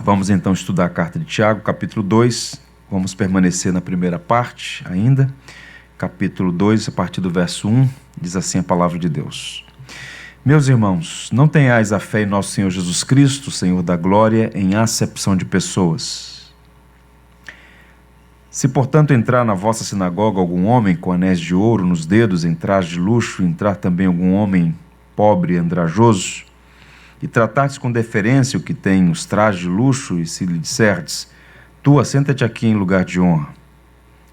Vamos então estudar a carta de Tiago, capítulo 2. Vamos permanecer na primeira parte ainda. Capítulo 2, a partir do verso 1, diz assim a palavra de Deus. Meus irmãos, não tenhais a fé em nosso Senhor Jesus Cristo, Senhor da glória, em acepção de pessoas. Se, portanto, entrar na vossa sinagoga algum homem com anéis de ouro nos dedos, em traje de luxo, entrar também algum homem pobre e andrajoso, e tratardes com deferência o que tem os trajes de luxo, e se lhe disserdes, tu assenta-te aqui em lugar de honra,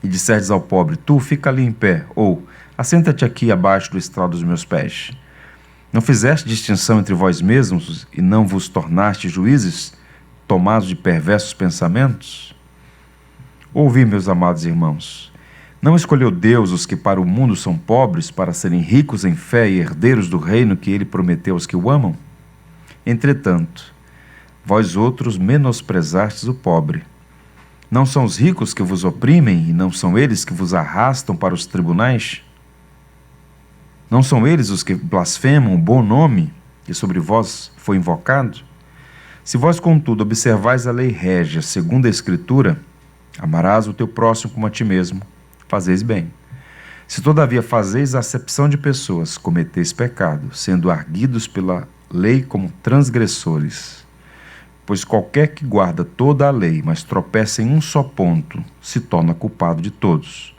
e disserdes ao pobre, tu fica ali em pé, ou assenta-te aqui abaixo do estrado dos meus pés. Não fizeste distinção entre vós mesmos, e não vos tornaste juízes, tomados de perversos pensamentos? Ouvi, meus amados irmãos, não escolheu Deus os que para o mundo são pobres, para serem ricos em fé e herdeiros do reino que ele prometeu aos que o amam? Entretanto, vós outros menosprezastes o pobre. Não são os ricos que vos oprimem, e não são eles que vos arrastam para os tribunais? Não são eles os que blasfemam o bom nome que sobre vós foi invocado? Se vós, contudo, observais a lei régia, segundo a Escritura, amarás o teu próximo como a ti mesmo, fazeis bem. Se todavia fazeis acepção de pessoas, cometeis pecado, sendo arguidos pela lei como transgressores. Pois qualquer que guarda toda a lei, mas tropeça em um só ponto, se torna culpado de todos.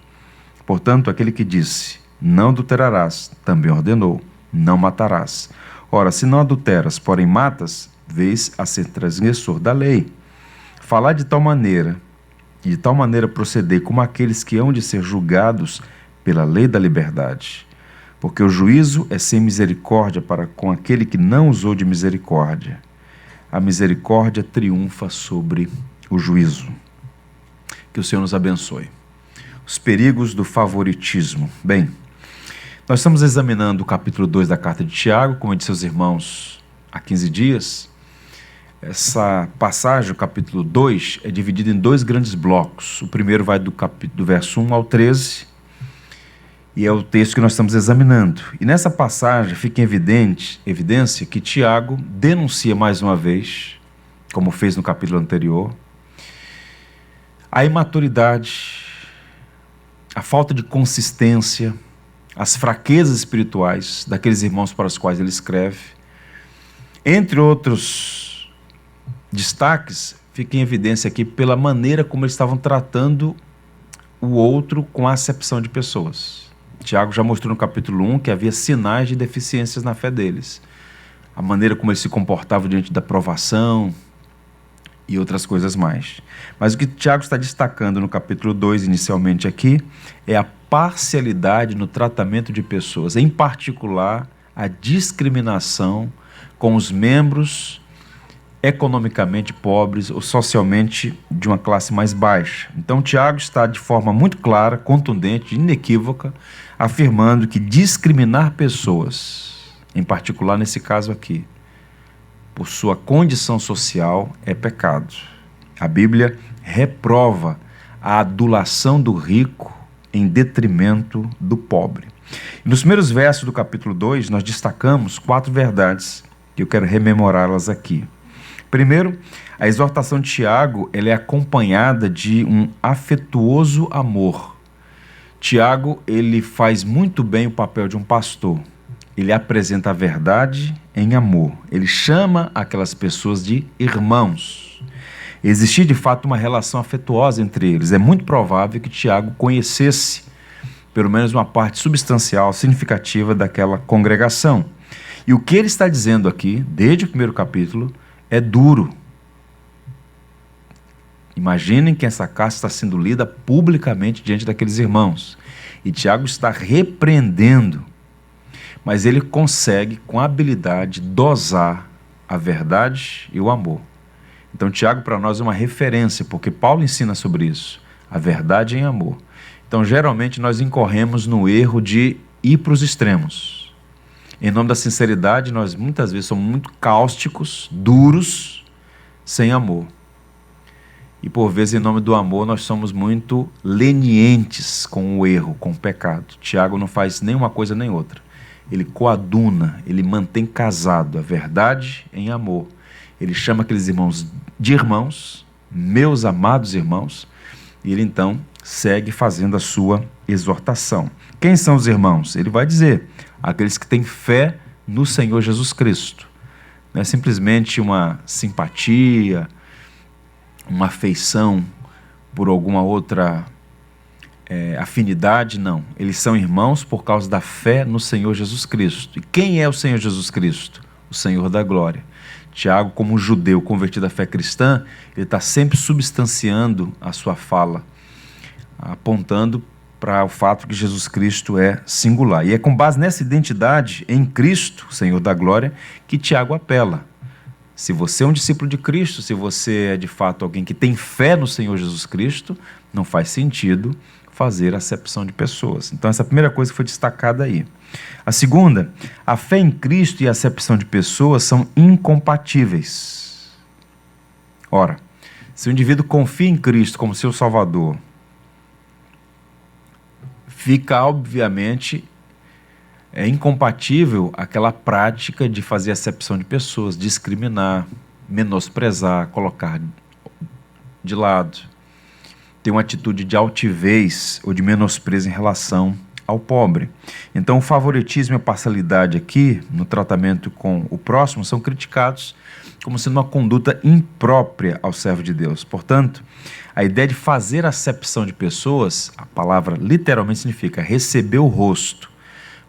Portanto, aquele que disse, não adulterarás, também ordenou, não matarás. Ora, se não adulteras, porém matas, vês a ser transgressor da lei. Falar de tal maneira, e de tal maneira proceder como aqueles que hão de ser julgados pela lei da liberdade. Porque o juízo é sem misericórdia para com aquele que não usou de misericórdia. A misericórdia triunfa sobre o juízo. Que o Senhor nos abençoe. Os perigos do favoritismo. Bem, nós estamos examinando o capítulo 2 da carta de Tiago, como eu disse aos irmãos há 15 dias. Essa passagem, o capítulo 2, é dividida em dois grandes blocos. O primeiro vai do verso 1 ao 13, e é o texto que nós estamos examinando. E nessa passagem fica em evidência que Tiago denuncia mais uma vez, como fez no capítulo anterior, a imaturidade, a falta de consistência, as fraquezas espirituais daqueles irmãos para os quais ele escreve. Entre outros destaques, fica em evidência aqui pela maneira como eles estavam tratando o outro com a acepção de pessoas. Tiago já mostrou no capítulo 1 que havia sinais de deficiências na fé deles. A maneira como eles se comportavam diante da provação e outras coisas mais. Mas o que Tiago está destacando no capítulo 2, inicialmente aqui, é a parcialidade no tratamento de pessoas, em particular a discriminação com os membros economicamente pobres ou socialmente de uma classe mais baixa. Então Tiago está de forma muito clara, contundente, inequívoca, afirmando que discriminar pessoas, em particular nesse caso aqui, por sua condição social, é pecado. A Bíblia reprova a adulação do rico em detrimento do pobre. E nos primeiros versos do capítulo 2, nós destacamos 4 verdades que eu quero rememorá-las aqui. Primeiro, a exortação de Tiago ela é acompanhada de um afetuoso amor. Tiago ele faz muito bem o papel de um pastor. Ele apresenta a verdade em amor. Ele chama aquelas pessoas de irmãos. Existia de fato uma relação afetuosa entre eles. É muito provável que Tiago conhecesse pelo menos uma parte substancial, significativa daquela congregação. E o que ele está dizendo aqui, desde o primeiro capítulo, é duro. Imaginem que essa carta está sendo lida publicamente diante daqueles irmãos. E Tiago está repreendendo, mas ele consegue, com habilidade, dosar a verdade e o amor. Então Tiago para nós é uma referência, porque Paulo ensina sobre isso, a verdade em amor. Então geralmente nós incorremos no erro de ir para os extremos. Em nome da sinceridade, nós muitas vezes somos muito cáusticos, duros, sem amor. E por vezes, em nome do amor, nós somos muito lenientes com o erro, com o pecado. Tiago não faz nem uma coisa nem outra. Ele coaduna, ele mantém casado a verdade em amor. Ele chama aqueles irmãos de irmãos, meus amados irmãos, e ele então segue fazendo a sua exortação. Quem são os irmãos? Ele vai dizer, aqueles que têm fé no Senhor Jesus Cristo. Não é simplesmente uma simpatia, uma afeição por alguma outra afinidade, não. Eles são irmãos por causa da fé no Senhor Jesus Cristo. E quem é o Senhor Jesus Cristo? O Senhor da glória. Tiago, como um judeu convertido à fé cristã, ele está sempre substanciando a sua fala, apontando para o fato que Jesus Cristo é singular. E é com base nessa identidade em Cristo, Senhor da glória, que Tiago apela. Se você é um discípulo de Cristo, se você é de fato alguém que tem fé no Senhor Jesus Cristo, não faz sentido fazer acepção de pessoas. Então essa é a primeira coisa que foi destacada aí. A segunda, a fé em Cristo e a acepção de pessoas são incompatíveis. Ora, se o indivíduo confia em Cristo como seu Salvador, fica obviamente incompatível aquela prática de fazer acepção de pessoas, discriminar, menosprezar, colocar de lado, ter uma atitude de altivez ou de menosprezo em relação ao pobre. Então o favoritismo e a parcialidade aqui no tratamento com o próximo são criticados como sendo uma conduta imprópria ao servo de Deus. Portanto, a ideia de fazer acepção de pessoas, a palavra literalmente significa receber o rosto.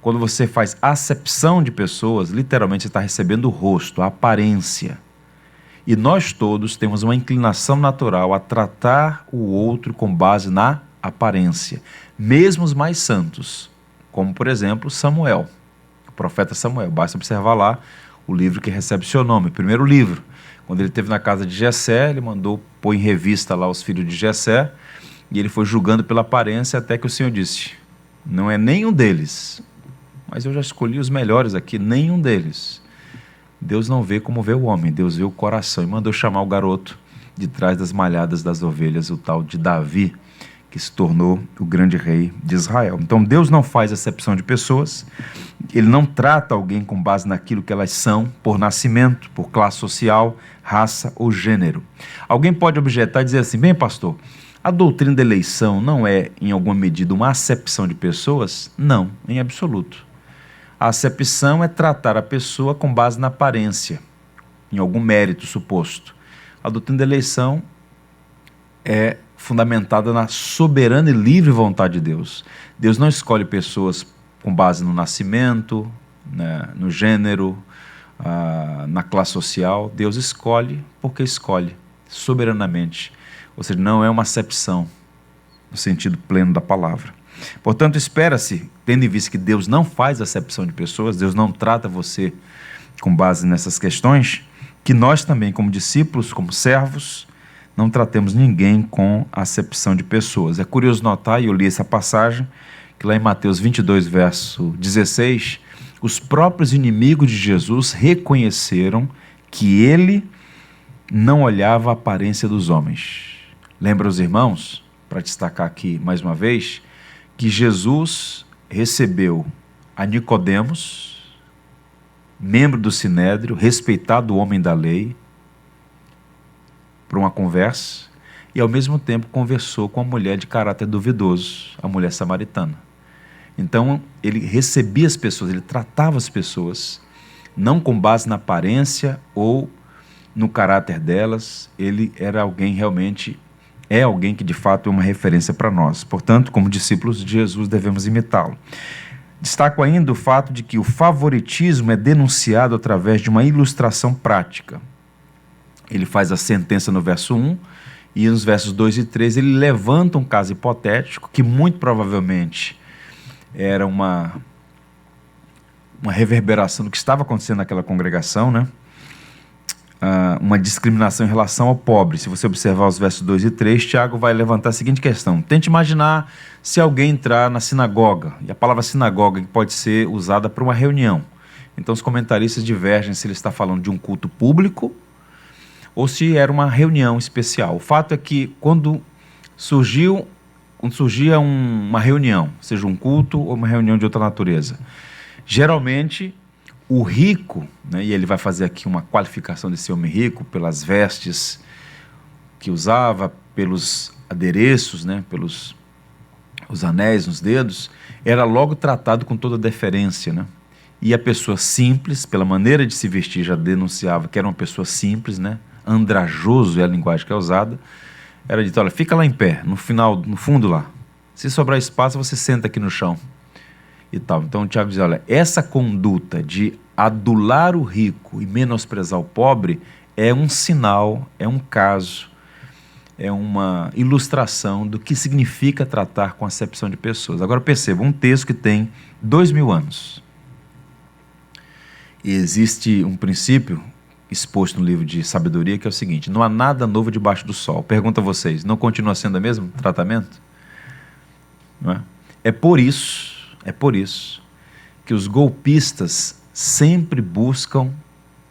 Quando você faz acepção de pessoas, literalmente você está recebendo o rosto, a aparência. E nós todos temos uma inclinação natural a tratar o outro com base na aparência. Mesmo os mais santos, como por exemplo Samuel, o profeta Samuel. Basta observar lá o livro que recebe seu nome, o primeiro livro. Quando ele esteve na casa de Jessé, ele mandou pôr em revista lá os filhos de Jessé, e ele foi julgando pela aparência até que o Senhor disse, não é nenhum deles, mas eu já escolhi os melhores aqui, nenhum deles. Deus não vê como vê o homem, Deus vê o coração. E mandou chamar o garoto de trás das malhadas das ovelhas, o tal de Davi, que se tornou o grande rei de Israel. Então Deus não faz acepção de pessoas, Ele não trata alguém com base naquilo que elas são, por nascimento, por classe social, raça ou gênero. Alguém pode objetar e dizer assim, bem pastor, a doutrina da eleição não é em alguma medida uma acepção de pessoas? Não, em absoluto. A acepção é tratar a pessoa com base na aparência, em algum mérito suposto. A doutrina da eleição é fundamentada na soberana e livre vontade de Deus. Deus não escolhe pessoas com base no nascimento, né, no gênero, na classe social. Deus escolhe porque escolhe, soberanamente. Ou seja, não é uma acepção, no sentido pleno da palavra. Portanto, espera-se, tendo em vista que Deus não faz acepção de pessoas, Deus não trata você com base nessas questões, que nós também, como discípulos, como servos, não tratemos ninguém com acepção de pessoas. É curioso notar, e eu li essa passagem, que lá em Mateus 22, verso 16, os próprios inimigos de Jesus reconheceram que ele não olhava a aparência dos homens. Lembra os irmãos, para destacar aqui mais uma vez, que Jesus recebeu a Nicodemos, membro do Sinédrio, respeitado homem da lei, para uma conversa, e ao mesmo tempo conversou com a mulher de caráter duvidoso, a mulher samaritana. Então ele recebia as pessoas, ele tratava as pessoas, não com base na aparência ou no caráter delas, ele era alguém realmente, é alguém que de fato é uma referência para nós. Portanto, como discípulos de Jesus, devemos imitá-lo. Destaco ainda o fato de que o favoritismo é denunciado através de uma ilustração prática. Ele faz a sentença no verso 1 e nos versos 2 e 3 ele levanta um caso hipotético que muito provavelmente era uma reverberação do que estava acontecendo naquela congregação, né? Uma discriminação em relação ao pobre. Se você observar os versos 2 e 3, Tiago vai levantar a seguinte questão. Tente imaginar se alguém entrar na sinagoga, e a palavra sinagoga pode ser usada para uma reunião. Então os comentaristas divergem se ele está falando de um culto público ou se era uma reunião especial. O fato é que quando surgia uma reunião, seja um culto ou uma reunião de outra natureza, geralmente o rico, né, e ele vai fazer aqui uma qualificação desse homem rico pelas vestes que usava, pelos adereços, né, pelos os anéis nos dedos, era logo tratado com toda deferência, né? E a pessoa simples, pela maneira de se vestir, já denunciava que era uma pessoa simples, né? Andrajoso é a linguagem que é usada. Era dito: olha, fica lá em pé, no final, no fundo lá. Se sobrar espaço, você senta aqui no chão. E tal. Então o Tiago diz: olha, essa conduta de adular o rico e menosprezar o pobre é um sinal, é um caso, é uma ilustração do que significa tratar com acepção de pessoas. Agora perceba, um texto que tem 2000 anos. E existe um princípio exposto no livro de sabedoria que é o seguinte: não há nada novo debaixo do sol. Pergunto a vocês, não continua sendo o mesmo tratamento? Não é? É por isso que os golpistas sempre buscam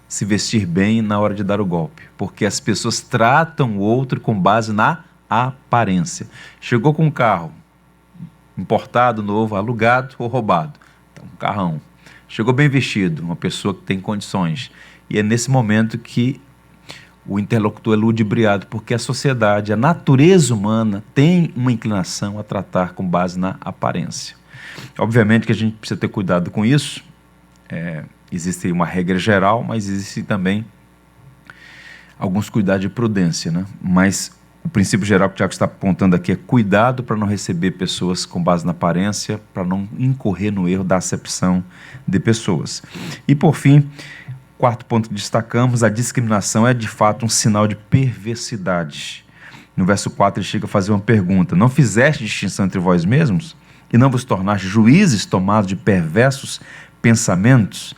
se vestir bem na hora de dar o golpe, porque as pessoas tratam o outro com base na aparência. Chegou com um carro importado, novo, alugado ou roubado, então um carrão. Chegou bem vestido, uma pessoa que tem condições, e é nesse momento que o interlocutor é ludibriado, porque a sociedade, a natureza humana tem uma inclinação a tratar com base na aparência. Obviamente que a gente precisa ter cuidado com isso. Existe uma regra geral, mas existe também alguns cuidados de prudência, né? Mas o princípio geral que o Tiago está apontando aqui é cuidado para não receber pessoas com base na aparência, para não incorrer no erro da acepção de pessoas. E por fim, quarto ponto que destacamos: a discriminação é de fato um sinal de perversidade. No verso 4 ele chega a fazer uma pergunta: não fizeste distinção entre vós mesmos? E não vos tornaste juízes tomados de perversos pensamentos?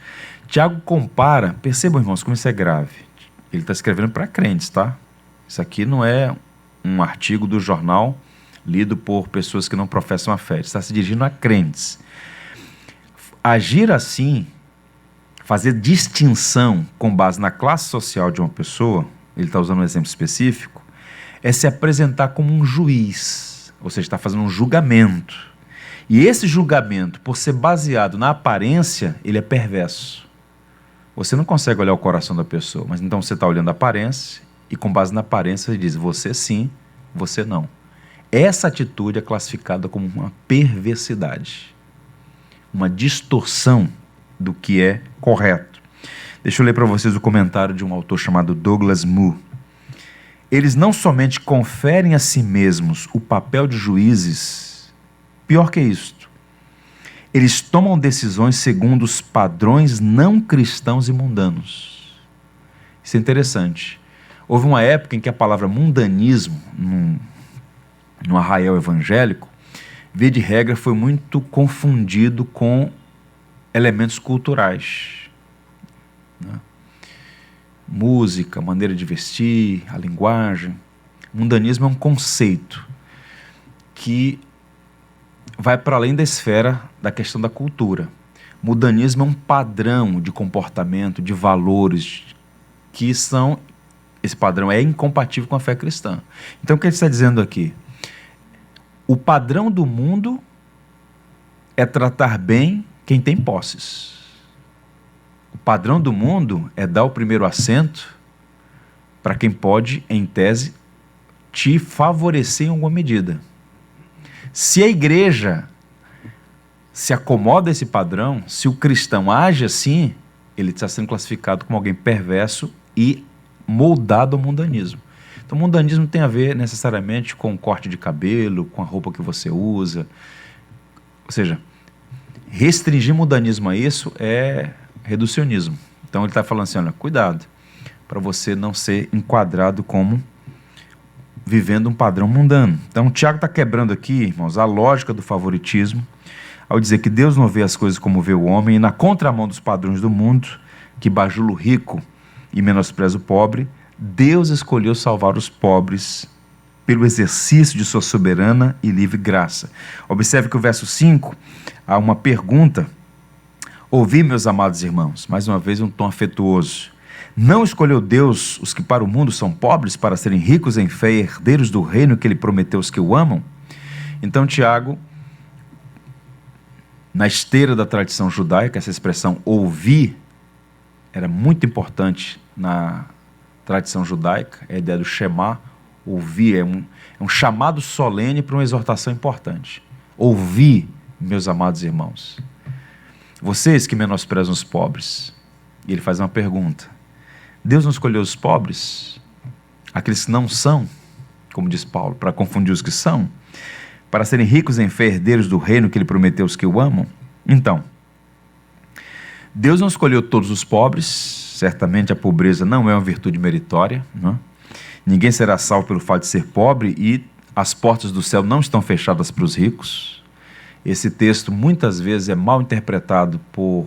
Tiago compara, percebam, irmãos, como isso é grave. Ele está escrevendo para crentes, tá? Isso aqui não é um artigo do jornal lido por pessoas que não professam a fé. Ele está se dirigindo a crentes. Agir assim, fazer distinção com base na classe social de uma pessoa, ele está usando um exemplo específico, é se apresentar como um juiz, ou seja, está fazendo um julgamento. E esse julgamento, por ser baseado na aparência, ele é perverso. Você não consegue olhar o coração da pessoa, mas então você está olhando a aparência e com base na aparência você diz: você sim, você não. Essa atitude é classificada como uma perversidade, uma distorção do que é correto. Deixa eu ler para vocês o comentário de um autor chamado Douglas Moo. Eles não somente conferem a si mesmos o papel de juízes, pior que isto, eles tomam decisões segundo os padrões não cristãos e mundanos. Isso é interessante. Houve uma época em que a palavra mundanismo, no arraial evangélico, via de regra, foi muito confundido com elementos culturais, né? Música, maneira de vestir, a linguagem. Mundanismo é um conceito que vai para além da esfera da questão da cultura. Mundanismo é um padrão de comportamento, de valores, que são, esse padrão é incompatível com a fé cristã. Então o que ele está dizendo aqui? O padrão do mundo é tratar bem quem tem posses. O padrão do mundo é dar o primeiro assento para quem pode, em tese, te favorecer em alguma medida. Se a igreja se acomoda a esse padrão, se o cristão age assim, ele está sendo classificado como alguém perverso e moldado ao mundanismo. Então, o mundanismo tem a ver necessariamente com o corte de cabelo, com a roupa que você usa. Ou seja, restringir mundanismo a isso é reducionismo. Então, ele está falando assim: olha, cuidado, para você não ser enquadrado como vivendo um padrão mundano. Então, o Tiago está quebrando aqui, irmãos, a lógica do favoritismo, ao dizer que Deus não vê as coisas como vê o homem, e na contramão dos padrões do mundo, que bajula o rico e menospreza o pobre, Deus escolheu salvar os pobres pelo exercício de sua soberana e livre graça. Observe que o verso 5, há uma pergunta: ouvi, meus amados irmãos, mais uma vez um tom afetuoso. Não escolheu Deus os que para o mundo são pobres, para serem ricos em fé e herdeiros do reino que ele prometeu aos que o amam? Então Tiago, na esteira da tradição judaica, essa expressão ouvir era muito importante na tradição judaica, a ideia do Shema, ouvir, é um chamado solene para uma exortação importante. Ouvi, meus amados irmãos, vocês que menosprezam os pobres. E ele faz uma pergunta: Deus não escolheu os pobres, aqueles que não são, como diz Paulo, para confundir os que são, para serem ricos em fé, herdeiros do reino que ele prometeu aos que o amam? Então, Deus não escolheu todos os pobres, certamente a pobreza não é uma virtude meritória, não é? Ninguém será salvo pelo fato de ser pobre e as portas do céu não estão fechadas para os ricos. Esse texto muitas vezes é mal interpretado por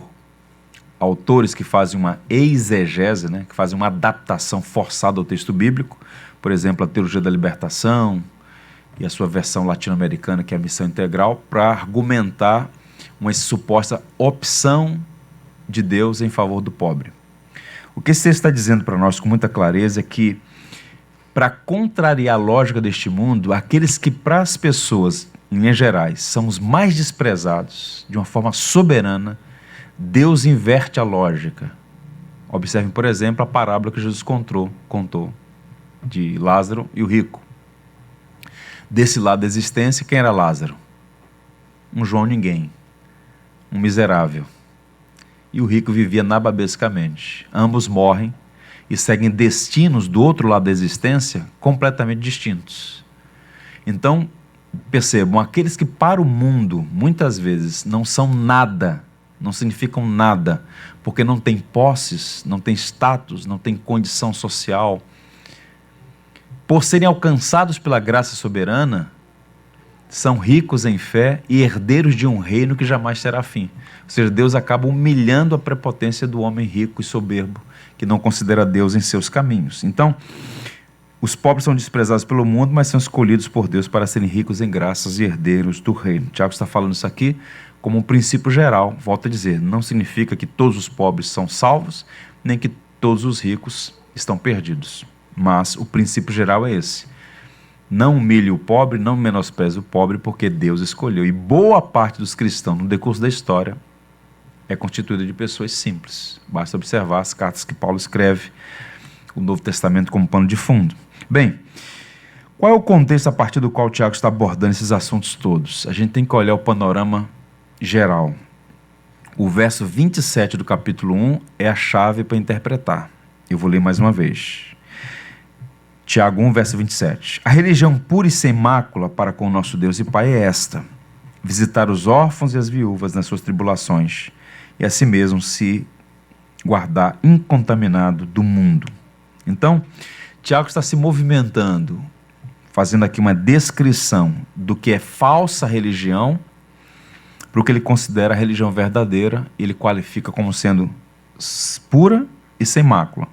autores que fazem uma exegese, né, que fazem uma adaptação forçada ao texto bíblico, por exemplo, a Teologia da Libertação e a sua versão latino-americana, que é a Missão Integral, para argumentar uma suposta opção de Deus em favor do pobre. O que esse texto está dizendo para nós com muita clareza é que, para contrariar a lógica deste mundo, aqueles que para as pessoas, em linhas gerais, são os mais desprezados, de uma forma soberana, Deus inverte a lógica. Observem, por exemplo, a parábola que Jesus contou de Lázaro e o rico. Desse lado da existência, quem era Lázaro? Um João ninguém, um miserável. E o rico vivia nababescamente. Ambos morrem e seguem destinos do outro lado da existência completamente distintos. Então, percebam, aqueles que para o mundo, muitas vezes, não são nada, não significam nada, porque não têm posses, não têm status, não têm condição social, por serem alcançados pela graça soberana, são ricos em fé e herdeiros de um reino que jamais será fim. Ou seja, Deus acaba humilhando a prepotência do homem rico e soberbo, que não considera Deus em seus caminhos. Então, os pobres são desprezados pelo mundo, mas são escolhidos por Deus para serem ricos em graças e herdeiros do reino. Tiago está falando isso aqui como um princípio geral. Volto a dizer, não significa que todos os pobres são salvos, nem que todos os ricos estão perdidos. Mas o princípio geral é esse: não humilhe o pobre, não menospreze o pobre, porque Deus escolheu. E boa parte dos cristãos, no decurso da história, é constituída de pessoas simples. Basta observar as cartas que Paulo escreve, o Novo Testamento como pano de fundo. Bem, qual é o contexto a partir do qual o Tiago está abordando esses assuntos todos? A gente tem que olhar o panorama geral. O verso 27 do capítulo 1 é a chave para interpretar. Eu vou ler mais uma vez. Tiago 1, verso 27. A religião pura e sem mácula para com o nosso Deus e Pai é esta: visitar os órfãos e as viúvas nas suas tribulações, e a si mesmo se guardar incontaminado do mundo. Então, Tiago está se movimentando, fazendo aqui uma descrição do que é falsa religião, para o que ele considera a religião verdadeira, e ele qualifica como sendo pura e sem mácula.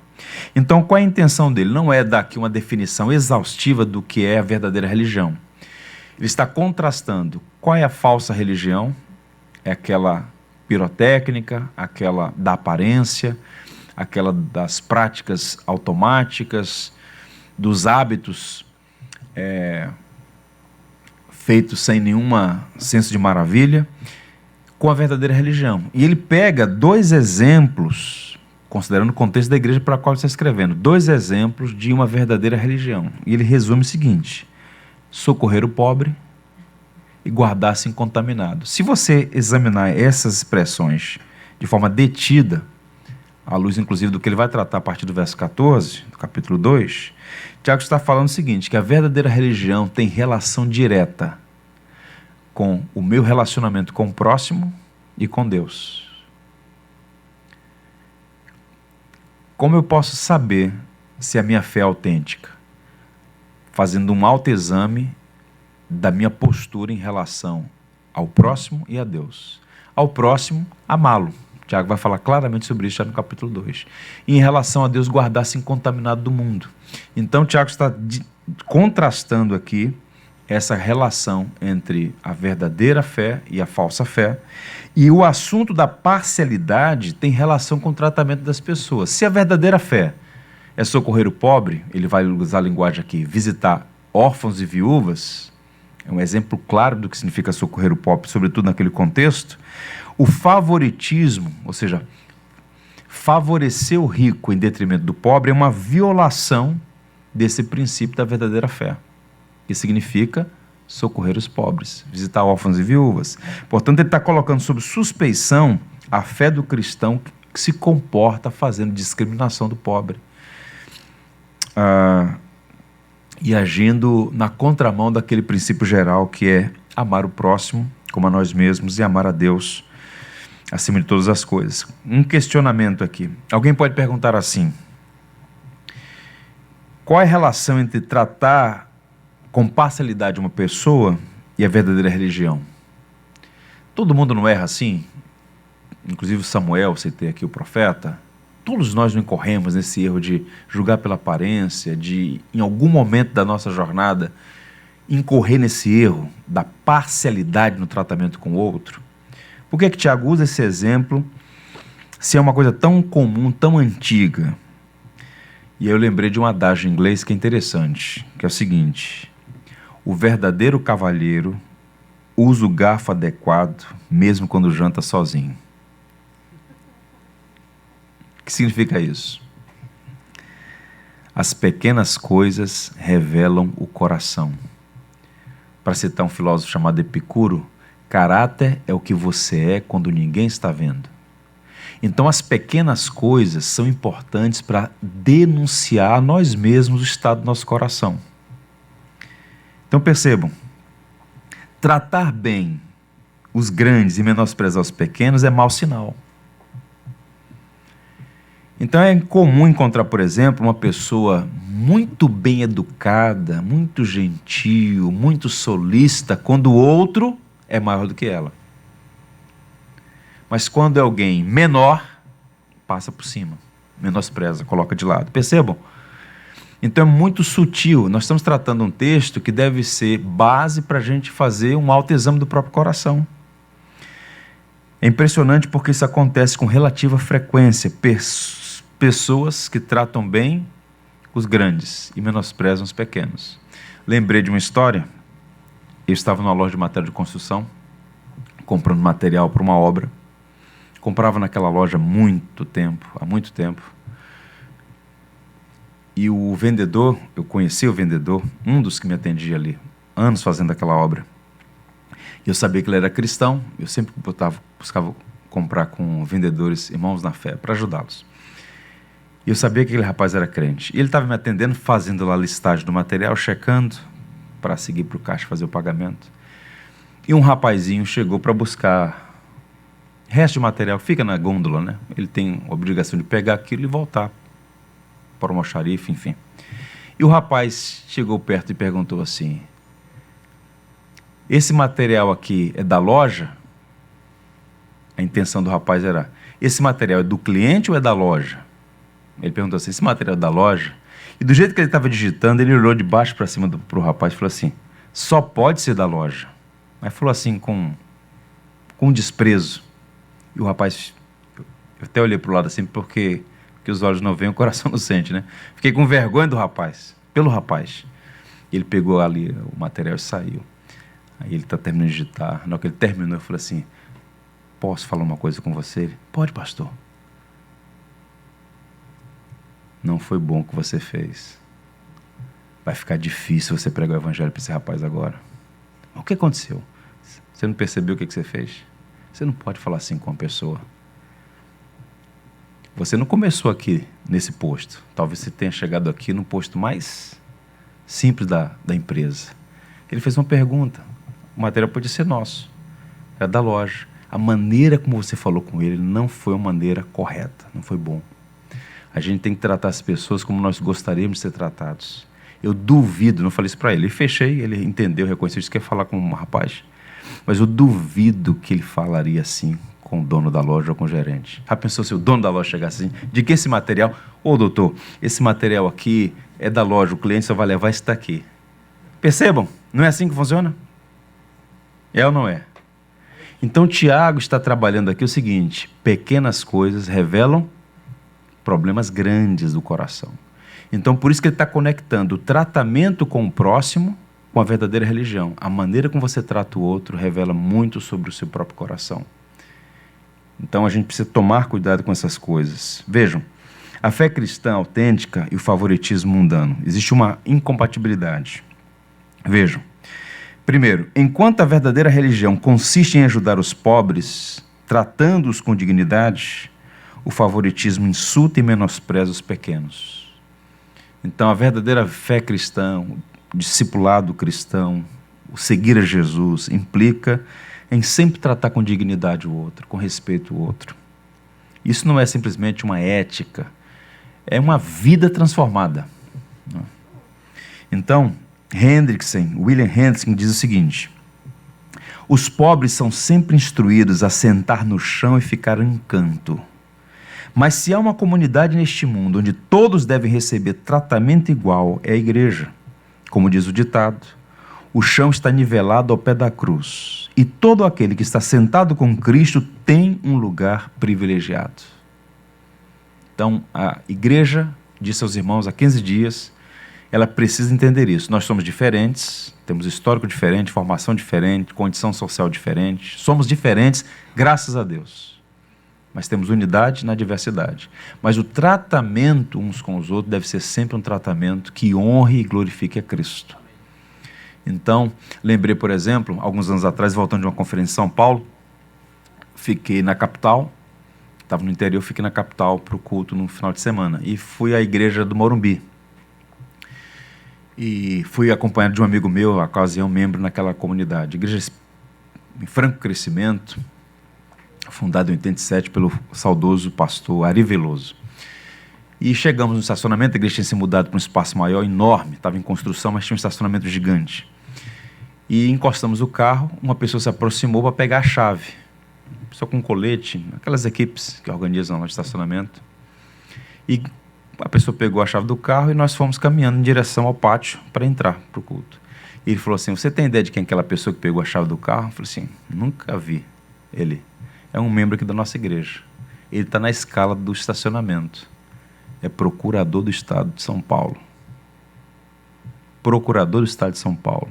Então, qual é a intenção dele? Não é dar aqui uma definição exaustiva do que é a verdadeira religião. Ele está contrastando qual é a falsa religião, é aquela pirotécnica, aquela da aparência, aquela das práticas automáticas, dos hábitos feitos sem nenhuma senso de maravilha, com a verdadeira religião. E ele pega dois exemplos, considerando o contexto da igreja para a qual ele está escrevendo, dois exemplos de uma verdadeira religião. E ele resume o seguinte: socorrer o pobre e guardar-se incontaminado. Se você examinar essas expressões de forma detida, à luz inclusive do que ele vai tratar a partir do verso 14, do capítulo 2, Tiago está falando o seguinte, que a verdadeira religião tem relação direta com o meu relacionamento com o próximo e com Deus. Como eu posso saber se a minha fé é autêntica? Fazendo um autoexame da minha postura em relação ao próximo e a Deus. Ao próximo, amá-lo. Tiago vai falar claramente sobre isso já no capítulo 2. E em relação a Deus, guardar-se incontaminado do mundo. Então, Tiago está contrastando aqui essa relação entre a verdadeira fé e a falsa fé. E o assunto da parcialidade tem relação com o tratamento das pessoas. Se a verdadeira fé é socorrer o pobre, ele vai usar a linguagem aqui, visitar órfãos e viúvas, é um exemplo claro do que significa socorrer o pobre, sobretudo naquele contexto. O favoritismo, ou seja, favorecer o rico em detrimento do pobre é uma violação desse princípio da verdadeira fé, que significa socorrer os pobres, visitar órfãos e viúvas. Portanto, ele está colocando sob suspeição a fé do cristão que se comporta fazendo discriminação do pobre e agindo na contramão daquele princípio geral que é amar o próximo como a nós mesmos e amar a Deus acima de todas as coisas. Um questionamento aqui. Alguém pode perguntar assim: qual é a relação entre tratar com parcialidade uma pessoa e a verdadeira religião? Todo mundo não erra assim? Inclusive Samuel, citei aqui o profeta. Todos nós não incorremos nesse erro de julgar pela aparência, de, em algum momento da nossa jornada, incorrer nesse erro da parcialidade no tratamento com o outro. Por que Tiago usa esse exemplo se é uma coisa tão comum, tão antiga? E aí eu lembrei de um adágio em inglês que é interessante, que é o seguinte: o verdadeiro cavalheiro usa o garfo adequado mesmo quando janta sozinho. O que significa isso? As pequenas coisas revelam o coração. Para citar um filósofo chamado Epicuro, caráter é o que você é quando ninguém está vendo. Então as pequenas coisas são importantes para denunciar a nós mesmos o estado do nosso coração. Então percebam, tratar bem os grandes e menosprezar os pequenos é mau sinal. Então é comum encontrar, por exemplo, uma pessoa muito bem educada, muito gentil, muito solícita, quando o outro é maior do que ela. Mas quando é alguém menor, passa por cima, menospreza, coloca de lado. Percebam? Então é muito sutil. Nós estamos tratando um texto que deve ser base para a gente fazer um autoexame do próprio coração. É impressionante porque isso acontece com relativa frequência. Pessoas que tratam bem os grandes e menosprezam os pequenos. Lembrei de uma história. Eu estava numa loja de material de construção, comprando material para uma obra. Comprava naquela loja há muito tempo. E o vendedor, eu conheci o vendedor, um dos que me atendia ali, anos fazendo aquela obra. E eu sabia que ele era cristão, eu sempre buscava comprar com vendedores irmãos na fé, para ajudá-los. E eu sabia que aquele rapaz era crente. E ele estava me atendendo, fazendo lá a listagem do material, checando, para seguir para o caixa fazer o pagamento. E um rapazinho chegou para buscar resto de material, fica na gôndola, né? Ele tem a obrigação de pegar aquilo e voltar para o almoxarife, enfim. E o rapaz chegou perto e perguntou assim: esse material aqui é da loja? A intenção do rapaz era: esse material é do cliente ou é da loja? Ele perguntou assim: esse material é da loja? E do jeito que ele estava digitando, ele olhou de baixo para cima para o rapaz e falou assim: só pode ser da loja. Mas falou assim com desprezo. E o rapaz, eu até olhei para o lado assim, porque os olhos não veem, o coração não sente, né? Fiquei com vergonha do rapaz, pelo rapaz. Ele pegou ali o material e saiu. Aí ele está terminando de digitar. Na hora que ele terminou, eu falei assim: posso falar uma coisa com você? Ele: pode, pastor. Não foi bom o que você fez. Vai ficar difícil você pregar o evangelho para esse rapaz agora. O que aconteceu? Você não percebeu o que você fez? Você não pode falar assim com uma pessoa. Você não começou aqui nesse posto. Talvez você tenha chegado aqui no posto mais simples da empresa. Ele fez uma pergunta. O material pode ser nosso. Era da loja. A maneira como você falou com ele não foi uma maneira correta. Não foi bom. A gente tem que tratar as pessoas como nós gostaríamos de ser tratados. Eu duvido, não falei isso para ele. Eu fechei, ele entendeu, reconheceu, disse que quer falar com um rapaz. Mas eu duvido que ele falaria assim com o dono da loja ou com o gerente. Já pensou se o dono da loja chegasse assim: de que esse material? Ô doutor, esse material aqui é da loja, o cliente só vai levar esse daqui. Percebam? Não é assim que funciona? É ou não é? Então Tiago está trabalhando aqui o seguinte: pequenas coisas revelam problemas grandes do coração. Então, por isso que ele está conectando o tratamento com o próximo com a verdadeira religião. A maneira como você trata o outro revela muito sobre o seu próprio coração. Então a gente precisa tomar cuidado com essas coisas. Vejam, a fé cristã autêntica e o favoritismo mundano. Existe uma incompatibilidade. Vejam, primeiro, enquanto a verdadeira religião consiste em ajudar os pobres, tratando-os com dignidade, o favoritismo insulta e menospreza os pequenos. Então a verdadeira fé cristã, o discipulado cristão, o seguir a Jesus, implica em sempre tratar com dignidade o outro, com respeito o outro. Isso não é simplesmente uma ética, é uma vida transformada. Então, William Hendrickson diz o seguinte: os pobres são sempre instruídos a sentar no chão e ficar em canto. Mas se há uma comunidade neste mundo onde todos devem receber tratamento igual, é a igreja. Como diz o ditado, o chão está nivelado ao pé da cruz, e todo aquele que está sentado com Cristo tem um lugar privilegiado. Então, a igreja disse aos irmãos há 15 dias, ela precisa entender isso. Nós somos diferentes, temos histórico diferente, formação diferente, condição social diferente, somos diferentes, graças a Deus. Mas temos unidade na diversidade. Mas o tratamento uns com os outros deve ser sempre um tratamento que honre e glorifique a Cristo. Então, lembrei, por exemplo, alguns anos atrás, voltando de uma conferência em São Paulo, fiquei na capital, estava no interior, fiquei na capital para o culto no final de semana, e fui à igreja do Morumbi. E fui acompanhado de um amigo meu, a ocasião membro naquela comunidade. Igreja em franco crescimento, fundada em 87 pelo saudoso pastor Ari Veloso. E chegamos no estacionamento, a igreja tinha se mudado para um espaço maior, enorme, estava em construção, mas tinha um estacionamento gigante. E encostamos o carro, uma pessoa se aproximou para pegar a chave. Uma pessoa com colete, aquelas equipes que organizam lá o estacionamento. E a pessoa pegou a chave do carro e nós fomos caminhando em direção ao pátio para entrar para o culto. E ele falou assim: você tem ideia de quem é aquela pessoa que pegou a chave do carro? Eu falei assim: nunca vi. Ele é um membro aqui da nossa igreja. Ele está na escala do estacionamento. É procurador do Estado de São Paulo. Procurador do Estado de São Paulo.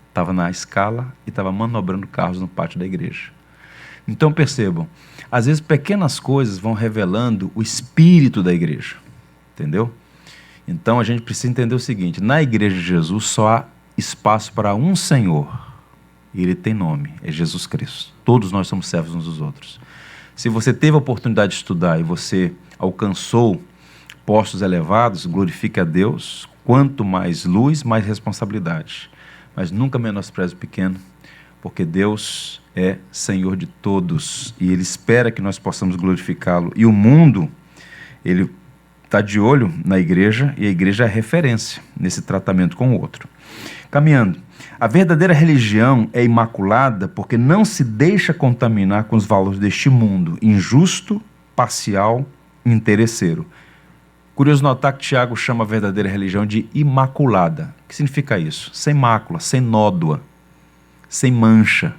Estava na escala e estava manobrando carros no pátio da igreja. Então percebam, às vezes pequenas coisas vão revelando o espírito da igreja. Entendeu? Então a gente precisa entender o seguinte: na igreja de Jesus só há espaço para um Senhor. E Ele tem nome, é Jesus Cristo. Todos nós somos servos uns dos outros. Se você teve a oportunidade de estudar e você alcançou postos elevados, glorifique a Deus. Quanto mais luz, mais responsabilidade. Mas nunca menospreze o pequeno, porque Deus é Senhor de todos e Ele espera que nós possamos glorificá-lo. E o mundo, ele está de olho na igreja, e a igreja é referência nesse tratamento com o outro. Caminhando, a verdadeira religião é imaculada porque não se deixa contaminar com os valores deste mundo, injusto, parcial, interesseiro. Curioso notar que Tiago chama a verdadeira religião de imaculada. O que significa isso? Sem mácula, sem nódoa, sem mancha.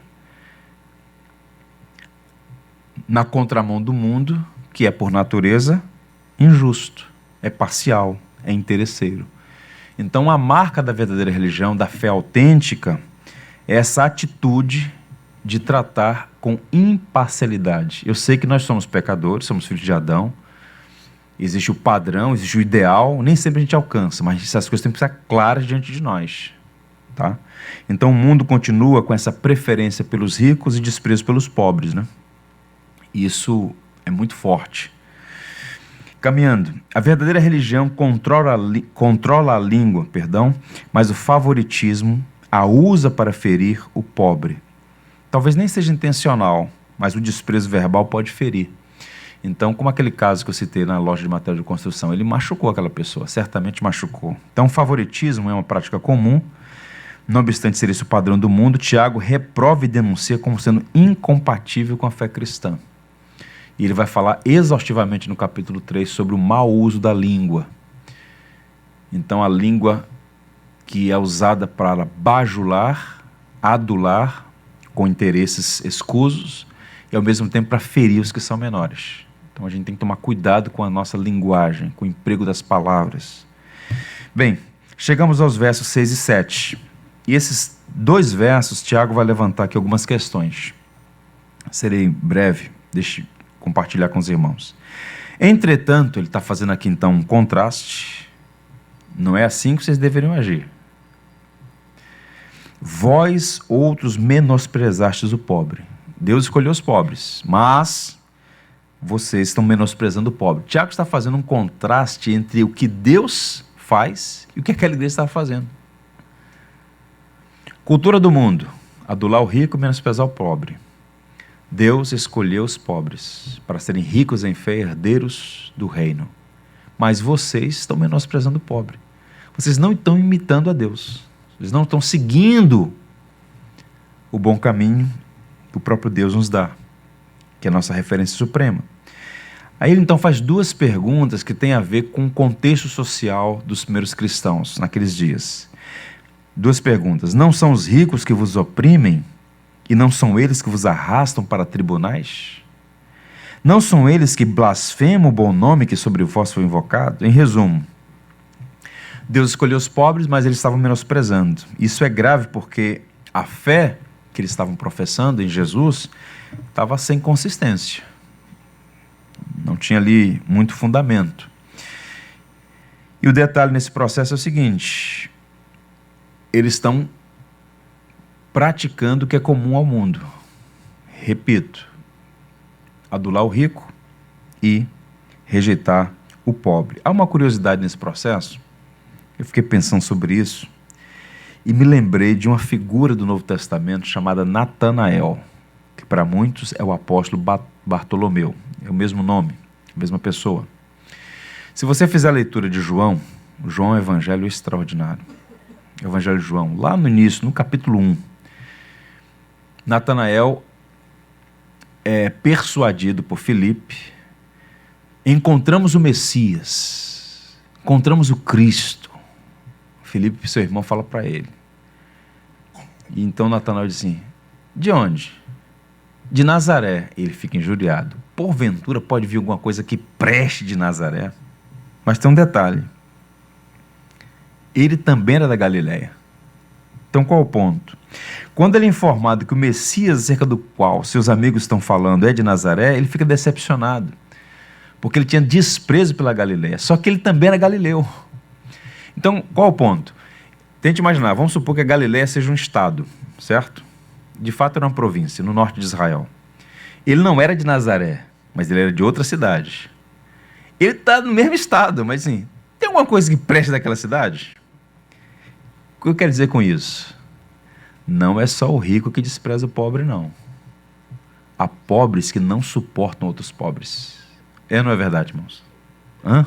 Na contramão do mundo, que é por natureza injusto, é parcial, é interesseiro. Então a marca da verdadeira religião, da fé autêntica, é essa atitude de tratar com imparcialidade. Eu sei que nós somos pecadores, somos filhos de Adão, existe o padrão, existe o ideal, nem sempre a gente alcança, mas essas coisas têm que estar claras diante de nós. Tá? Então o mundo continua com essa preferência pelos ricos e desprezo pelos pobres, né? Isso é muito forte. Caminhando, a verdadeira religião controla a língua, mas o favoritismo a usa para ferir o pobre. Talvez nem seja intencional, mas o desprezo verbal pode ferir. Então, como aquele caso que eu citei na loja de material de construção, ele machucou aquela pessoa, certamente machucou. Então, o favoritismo é uma prática comum, não obstante ser esse o padrão do mundo. Tiago reprova e denuncia como sendo incompatível com a fé cristã. E ele vai falar exaustivamente no capítulo 3 sobre o mau uso da língua. Então, a língua que é usada para bajular, adular, com interesses escusos, e ao mesmo tempo para ferir os que são menores. Então, a gente tem que tomar cuidado com a nossa linguagem, com o emprego das palavras. Bem, chegamos aos versos 6 e 7. E esses dois versos, Tiago vai levantar aqui algumas questões. Serei breve. Deixe compartilhar com os irmãos. Entretanto, ele está fazendo aqui então um contraste. Não é assim que vocês deveriam agir. Vós, outros, menosprezastes o pobre. Deus escolheu os pobres, mas vocês estão menosprezando o pobre. Tiago está fazendo um contraste entre o que Deus faz e o que aquela igreja estava fazendo. Cultura do mundo: adular o rico e menosprezar o pobre. Deus escolheu os pobres para serem ricos em fé, herdeiros do reino. Mas vocês estão menosprezando o pobre. Vocês não estão imitando a Deus. Vocês não estão seguindo o bom caminho que o próprio Deus nos dá, que é a nossa referência suprema. Aí ele então faz duas perguntas que têm a ver com o contexto social dos primeiros cristãos naqueles dias. Duas perguntas: não são os ricos que vos oprimem e não são eles que vos arrastam para tribunais? Não são eles que blasfemam o bom nome que sobre vós foi invocado? Em resumo, Deus escolheu os pobres, mas eles estavam menosprezando. Isso é grave porque a fé que eles estavam professando em Jesus estava sem consistência. Não tinha ali muito fundamento. E o detalhe nesse processo é o seguinte: eles estão praticando o que é comum ao mundo. Repito, adular o rico e rejeitar o pobre. Há uma curiosidade nesse processo. Eu fiquei pensando sobre isso e me lembrei de uma figura do Novo Testamento chamada Natanael, que para muitos é o apóstolo Bartolomeu. É o mesmo nome, a mesma pessoa. Se você fizer a leitura de João, João é um evangelho extraordinário. O evangelho de João, lá no início, no capítulo 1, Natanael é persuadido por Filipe. Encontramos o Messias, encontramos o Cristo. Filipe, seu irmão, fala para ele. E então Natanael diz assim: de onde? De Nazaré. Ele fica injuriado. Porventura pode vir alguma coisa que preste de Nazaré? Mas tem um detalhe: ele também era da Galileia. Então qual o ponto? Quando ele é informado que o Messias acerca do qual seus amigos estão falando é de Nazaré, ele fica decepcionado, porque ele tinha desprezo pela Galileia. Só que ele também era galileu. Então, qual o ponto? Tente imaginar, vamos supor que a Galileia seja um estado, certo? De fato era uma província, no norte de Israel. Ele não era de Nazaré, mas ele era de outra cidade. Ele está no mesmo estado, mas assim, tem alguma coisa que preste daquela cidade? O que eu quero dizer com isso? Não é só o rico que despreza o pobre, não. Há pobres que não suportam outros pobres. É ou não é verdade, irmãos? Hã?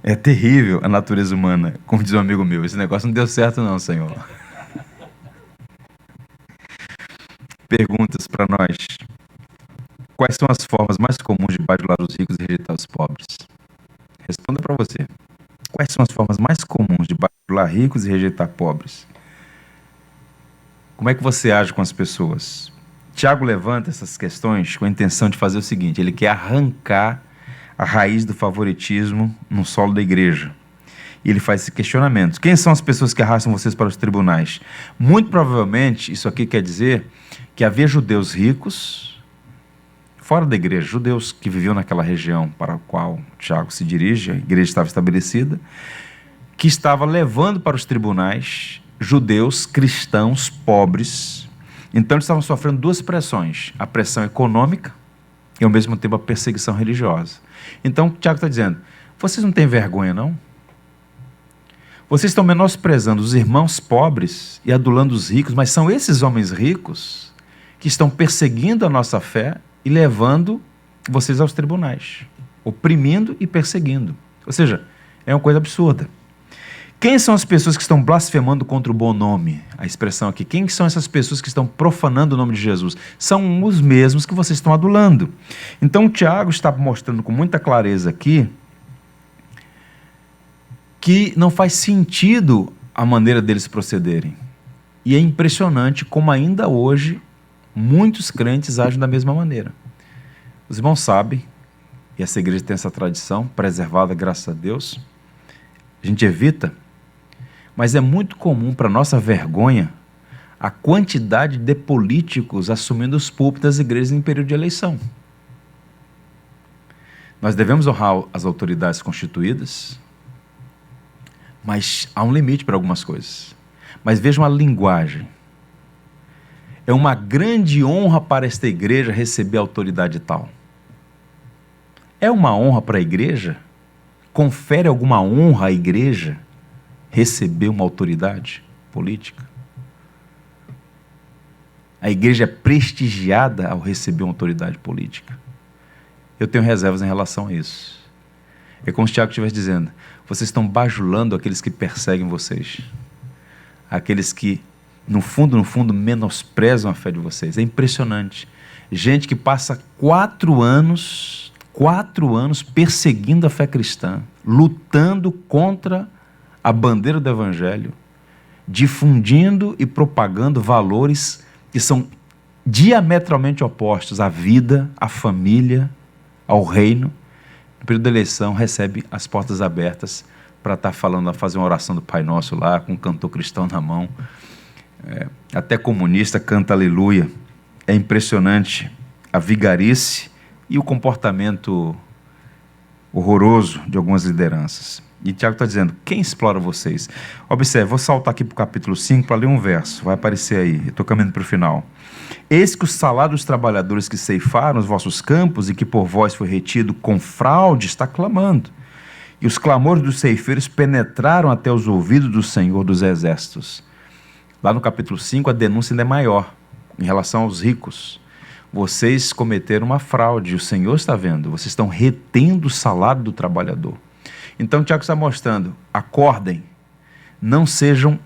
É terrível a natureza humana, como diz um amigo meu. Esse negócio não deu certo não, Senhor. Perguntas para nós. Quais são as formas mais comuns de bajular os ricos e rejeitar os pobres? Responda para você. Quais são as formas mais comuns de bajular ricos e rejeitar pobres? Como é que você age com as pessoas? Tiago levanta essas questões com a intenção de fazer o seguinte: ele quer arrancar a raiz do favoritismo no solo da igreja. E ele faz esse questionamento: quem são as pessoas que arrastam vocês para os tribunais? Muito provavelmente, isso aqui quer dizer que havia judeus ricos, fora da igreja, judeus que viviam naquela região para a qual Tiago se dirige, a igreja estava estabelecida, que estava levando para os tribunais judeus cristãos pobres. Então eles estavam sofrendo duas pressões: a pressão econômica e ao mesmo tempo a perseguição religiosa. Então o Tiago está dizendo: vocês não têm vergonha, não? Vocês estão menosprezando os irmãos pobres e adulando os ricos, mas são esses homens ricos que estão perseguindo a nossa fé e levando vocês aos tribunais, oprimindo e perseguindo. Ou seja, é uma coisa absurda. Quem são as pessoas que estão blasfemando contra o bom nome? A expressão aqui. Quem são essas pessoas que estão profanando o nome de Jesus? São os mesmos que vocês estão adulando. Então o Tiago está mostrando com muita clareza aqui que não faz sentido a maneira deles procederem. E é impressionante como ainda hoje muitos crentes agem da mesma maneira. Os irmãos sabem, e essa igreja tem essa tradição preservada, graças a Deus. A gente evita, mas é muito comum, para nossa vergonha, a quantidade de políticos assumindo os púlpitos das igrejas em período de eleição. Nós devemos honrar as autoridades constituídas, mas há um limite para algumas coisas. Mas vejam a linguagem. É uma grande honra para esta igreja receber autoridade tal. É uma honra para a igreja? Confere alguma honra à igreja receber uma autoridade política? A igreja é prestigiada ao receber uma autoridade política? Eu tenho reservas em relação a isso. É como se o Tiago estivesse dizendo: vocês estão bajulando aqueles que perseguem vocês. Aqueles que, no fundo, menosprezam a fé de vocês. É impressionante. Gente que passa 4 anos perseguindo a fé cristã, lutando contra a bandeira do evangelho, difundindo e propagando valores que são diametralmente opostos à vida, à família, ao reino. No período da eleição, recebe as portas abertas para estar falando, fazer uma oração do Pai Nosso lá, com um cantor cristão na mão. Até comunista canta aleluia. É impressionante a vigarice e o comportamento horroroso de algumas lideranças. E Tiago está dizendo: quem explora vocês? Observe, vou saltar aqui para o capítulo 5 para ler um verso, vai aparecer aí, eu estou caminhando para o final. Eis que o salário dos trabalhadores que ceifaram os vossos campos e que por vós foi retido com fraude está clamando. E os clamores dos ceifeiros penetraram até os ouvidos do Senhor dos Exércitos. Lá no capítulo 5 a denúncia ainda é maior em relação aos ricos. Vocês cometeram uma fraude, o Senhor está vendo, vocês estão retendo o salário do trabalhador. Então, Tiago está mostrando: acordem, não sejam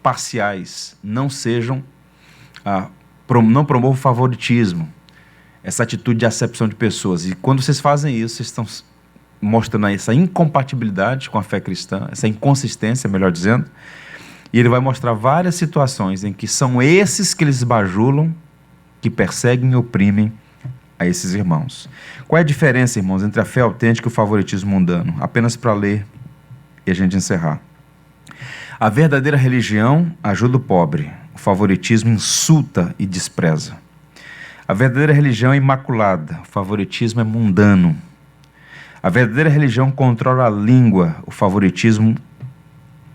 parciais, não promovam favoritismo, essa atitude de acepção de pessoas. E quando vocês fazem isso, vocês estão mostrando essa incompatibilidade com a fé cristã, essa inconsistência, melhor dizendo. E ele vai mostrar várias situações em que são esses que eles bajulam, que perseguem e oprimem a esses irmãos. Qual é a diferença, irmãos, entre a fé autêntica e o favoritismo mundano? Apenas para ler e a gente encerrar. A verdadeira religião ajuda o pobre, o favoritismo insulta e despreza. A verdadeira religião é imaculada, o favoritismo é mundano. A verdadeira religião controla a língua, o favoritismo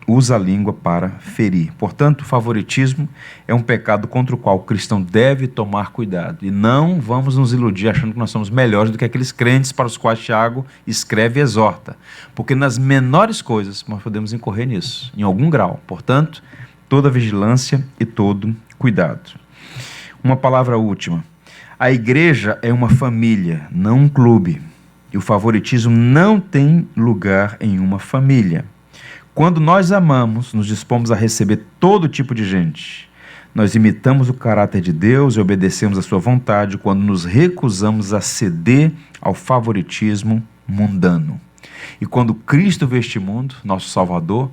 usa a língua para ferir. Portanto, o favoritismo é um pecado contra o qual o cristão deve tomar cuidado. E não vamos nos iludir achando que nós somos melhores do que aqueles crentes para os quais Tiago escreve e exorta. Porque nas menores coisas nós podemos incorrer nisso, em algum grau. Portanto, toda vigilância e todo cuidado. Uma palavra última. A igreja é uma família, não um clube. E o favoritismo não tem lugar em uma família. Quando nós amamos, nos dispomos a receber todo tipo de gente. Nós imitamos o caráter de Deus e obedecemos a sua vontade quando nos recusamos a ceder ao favoritismo mundano. E quando Cristo veio este mundo, nosso Salvador,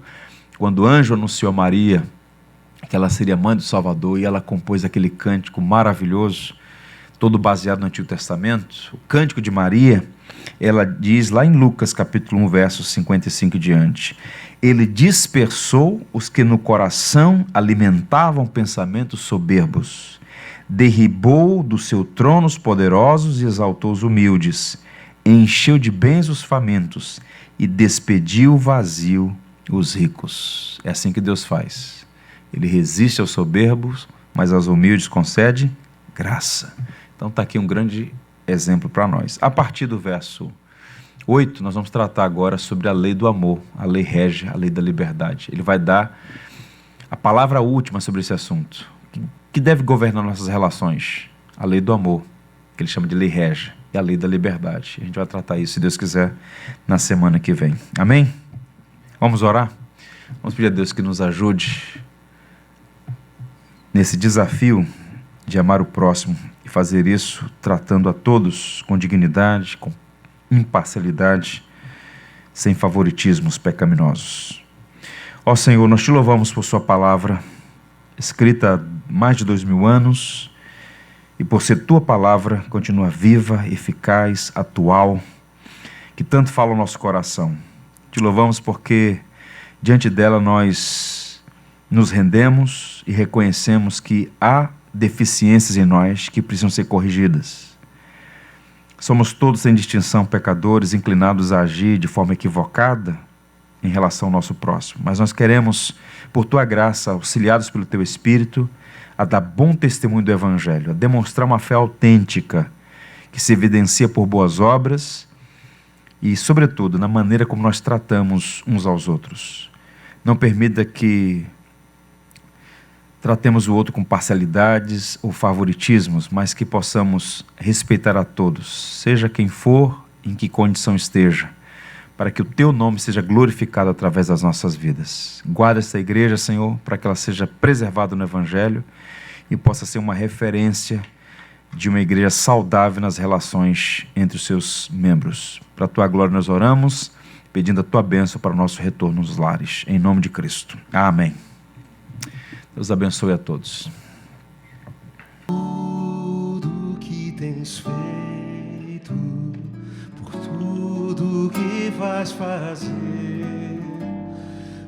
quando o anjo anunciou a Maria que ela seria mãe do Salvador e ela compôs aquele cântico maravilhoso, todo baseado no Antigo Testamento, o Cântico de Maria, ela diz lá em Lucas capítulo 1, versos 55 e diante: ele dispersou os que no coração alimentavam pensamentos soberbos, derribou do seu trono os poderosos e exaltou os humildes, encheu de bens os famintos e despediu vazio os ricos. É assim que Deus faz. Ele resiste aos soberbos, mas aos humildes concede graça. Então está aqui um grande exemplo para nós. A partir do verso 8, nós vamos tratar agora sobre a lei do amor, a lei régia, a lei da liberdade. Ele vai dar a palavra última sobre esse assunto, que deve governar nossas relações. A lei do amor, que ele chama de lei régia, e a lei da liberdade. A gente vai tratar isso, se Deus quiser, na semana que vem. Amém? Vamos orar? Vamos pedir a Deus que nos ajude nesse desafio de amar o próximo e fazer isso tratando a todos com dignidade, com imparcialidade, sem favoritismos pecaminosos. Ó Senhor, nós te louvamos por sua palavra, escrita há mais de 2000 anos, e por ser tua palavra, continua viva, eficaz, atual, que tanto fala o nosso coração. Te louvamos porque diante dela nós nos rendemos e reconhecemos que há deficiências em nós que precisam ser corrigidas. Somos todos, sem distinção, pecadores, inclinados a agir de forma equivocada em relação ao nosso próximo. Mas nós queremos, por Tua graça, auxiliados pelo Teu Espírito, a dar bom testemunho do Evangelho, a demonstrar uma fé autêntica, que se evidencia por boas obras e, sobretudo, na maneira como nós tratamos uns aos outros. Não permita que tratemos o outro com parcialidades ou favoritismos, mas que possamos respeitar a todos, seja quem for, em que condição esteja, para que o Teu nome seja glorificado através das nossas vidas. Guarda esta igreja, Senhor, para que ela seja preservada no Evangelho e possa ser uma referência de uma igreja saudável nas relações entre os seus membros. Para a Tua glória nós oramos, pedindo a Tua bênção para o nosso retorno nos lares. Em nome de Cristo. Amém. Deus abençoe a todos. Tudo que tens feito, por tudo que vais fazer,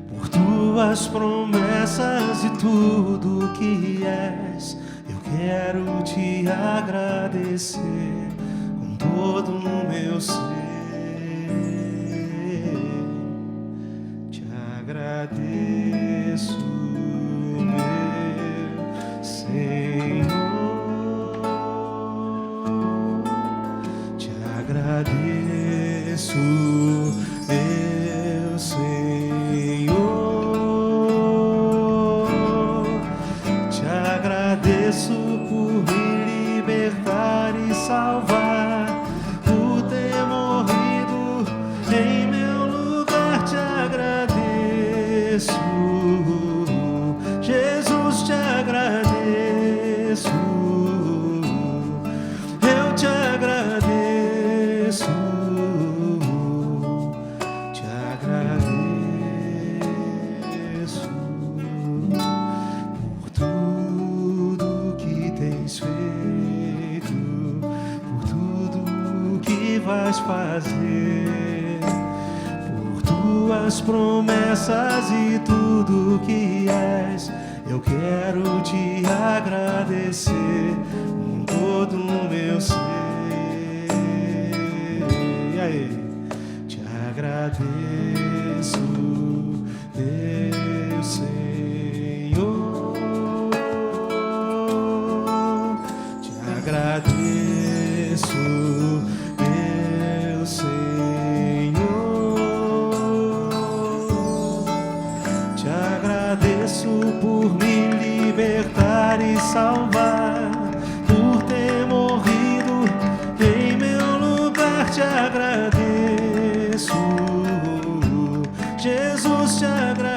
por Tuas promessas e tudo que és, eu quero Te agradecer com todo o meu ser. Te agradeço, Senhor, te agradeço, meu Senhor, te agradeço por me libertar e salvar, por ter morrido em meu lugar, te agradeço. Jesus, te agradeço, eu te agradeço, te agradeço por tudo que tens feito, por tudo que vais fazer, por Tuas promessas e tudo que és, eu quero Te agradecer com todo o meu ser. E aí? Te agradeço, meu Senhor, te agradeço, meu Senhor, te agradeço por me libertar e salvar, por ter morrido em meu lugar, te agradeço. Jesus, te agradeço.